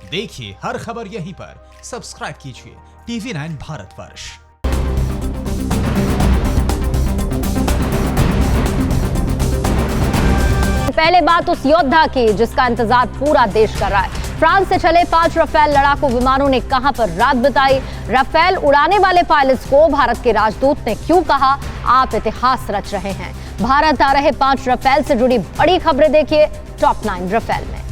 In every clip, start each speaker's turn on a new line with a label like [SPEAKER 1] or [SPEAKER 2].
[SPEAKER 1] देखिए हर खबर यहीं पर। सब्सक्राइब कीजिए TV9 भारतवर्ष।
[SPEAKER 2] पहले बात उस योद्धा की जिसका इंतजार पूरा देश कर रहा है। फ्रांस से चले 5 राफेल लड़ाकू विमानों ने कहां पर रात बिताई, राफेल उड़ाने वाले पायलट्स को भारत के राजदूत ने क्यों कहा, आप इतिहास रच रहे हैं। भारत आ रहे 5 राफेल से जुड़ी बड़ी खबरें देखिए टॉप 9 राफेल में।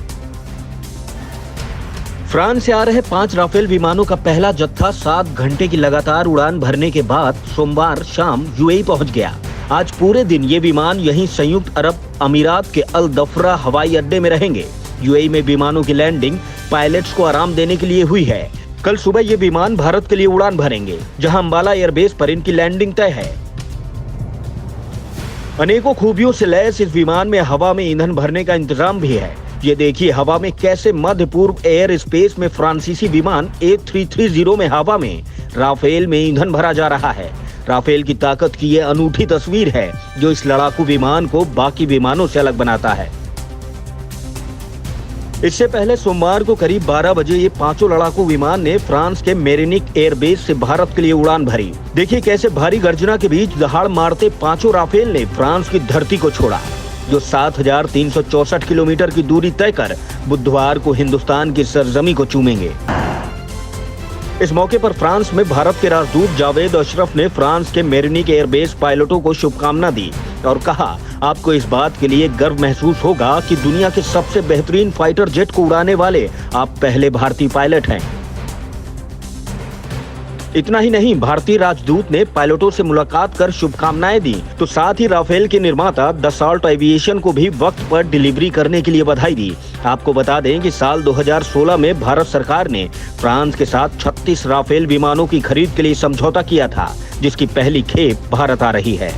[SPEAKER 3] फ्रांस से आ रहे 5 राफेल विमानों का पहला जत्था 7 घंटे की लगातार उड़ान भरने के बाद सोमवार शाम यूएई पहुंच गया। आज पूरे दिन ये विमान यहीं संयुक्त अरब अमीरात के अल दफरा हवाई अड्डे में रहेंगे। यूएई में विमानों की लैंडिंग पायलट्स को आराम देने के लिए हुई है। कल सुबह ये विमान भारत के लिए उड़ान भरेंगे, जहां अंबाला एयरबेस पर इनकी लैंडिंग तय है। अनेकों खूबियों से लैस इस विमान में हवा में ईंधन भरने का इंतजाम भी है। ये देखिए हवा में कैसे मध्य पूर्व एयर स्पेस में फ्रांसीसी विमान A330 में हवा में राफेल में ईंधन भरा जा रहा है। राफेल की ताकत की ये अनूठी तस्वीर है जो इस लड़ाकू विमान को बाकी विमानों से अलग बनाता है। इससे पहले सोमवार को करीब 12 बजे ये 5 लड़ाकू विमान ने फ्रांस के मेरिनिक एयरबेस से भारत के लिए उड़ान भरी। देखिए कैसे भारी गर्जना के बीच दहाड़ मारते 5 राफेल ने फ्रांस की धरती को छोड़ा, जो 7,364 किलोमीटर की दूरी तय कर बुधवार को हिंदुस्तान की सरजमी को चूमेंगे। इस मौके पर फ्रांस में भारत के राजदूत जावेद अशरफ ने फ्रांस के मेरिनिक एयरबेस पायलटों को शुभकामना दी और कहा, आपको इस बात के लिए गर्व महसूस होगा कि दुनिया के सबसे बेहतरीन फाइटर जेट को उड़ाने वाले आप पहले भारतीय पायलट हैं। इतना ही नहीं, भारतीय राजदूत ने पायलटों से मुलाकात कर शुभकामनाएं दी, तो साथ ही राफेल के निर्माता दसॉल्ट एविएशन को भी वक्त पर डिलीवरी करने के लिए बधाई दी। आपको बता दें कि साल 2016 में भारत सरकार ने फ्रांस के साथ 36 राफेल विमानों की खरीद के लिए समझौता किया था, जिसकी पहली खेप भारत आ रही है।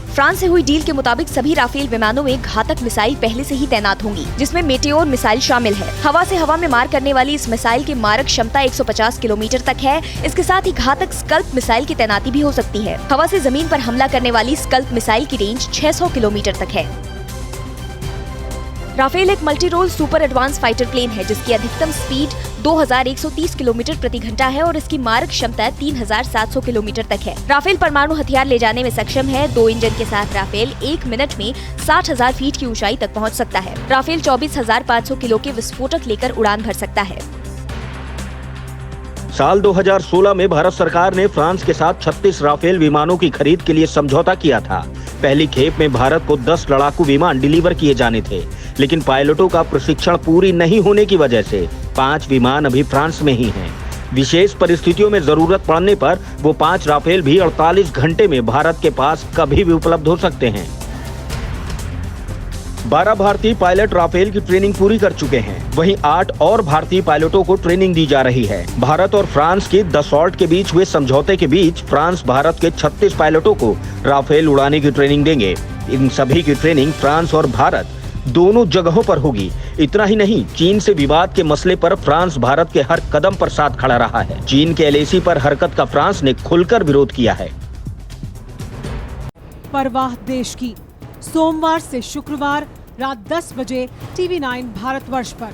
[SPEAKER 4] फ्रांस से हुई डील के मुताबिक सभी राफेल विमानों में घातक मिसाइल पहले से ही तैनात होंगी, जिसमें मेटेओर मिसाइल शामिल है। हवा से हवा में मार करने वाली इस मिसाइल की मारक क्षमता 150 किलोमीटर तक है। इसके साथ ही घातक स्कल्प मिसाइल की तैनाती भी हो सकती है। हवा से जमीन पर हमला करने वाली स्कल्प मिसाइल की रेंज 600 किलोमीटर तक है। राफेल एक multi role super advance fighter plane है, जिसकी अधिकतम स्पीड 2130 किलोमीटर प्रति घंटा है और इसकी मारक क्षमता 3700 किलोमीटर तक है। राफेल परमाणु हथियार ले जाने में सक्षम है। 2 इंजन के साथ राफेल 1 मिनट में 60,000 फीट की ऊंचाई तक पहुंच सकता है। राफेल 24,500 किलो के विस्फोटक लेकर उड़ान भर सकता है।
[SPEAKER 3] साल 2016 में भारत सरकार ने फ्रांस के साथ 36 राफेल विमानों की खरीद के लिए समझौता किया था। पहली खेप में भारत को 10 लड़ाकू विमान डिलीवर किए जाने थे, लेकिन पायलटों का प्रशिक्षण पूरी नहीं होने की वजह से 5 विमान अभी फ्रांस में ही हैं। विशेष परिस्थितियों में जरूरत पड़ने पर वो 5 राफेल भी 48 घंटे में भारत के पास कभी भी उपलब्ध हो सकते हैं। 12 भारतीय पायलट राफेल की ट्रेनिंग पूरी कर चुके हैं, वहीं 8 और भारतीय पायलटों को ट्रेनिंग दी जा रही है। भारत और फ्रांस की दसॉल्ट के बीच हुए समझौते के बीच फ्रांस भारत के 36 पायलटों को राफेल उड़ाने की ट्रेनिंग देंगे। इन सभी की ट्रेनिंग फ्रांस और भारत दोनों जगहों पर होगी। इतना ही नहीं, चीन से विवाद के मसले पर फ्रांस भारत के हर कदम पर साथ खड़ा रहा है। चीन के LAC पर हरकत का फ्रांस ने खुलकर विरोध किया है।
[SPEAKER 5] परवाह देश की, सोमवार से शुक्रवार रात 10 बजे TV9 भारतवर्ष पर।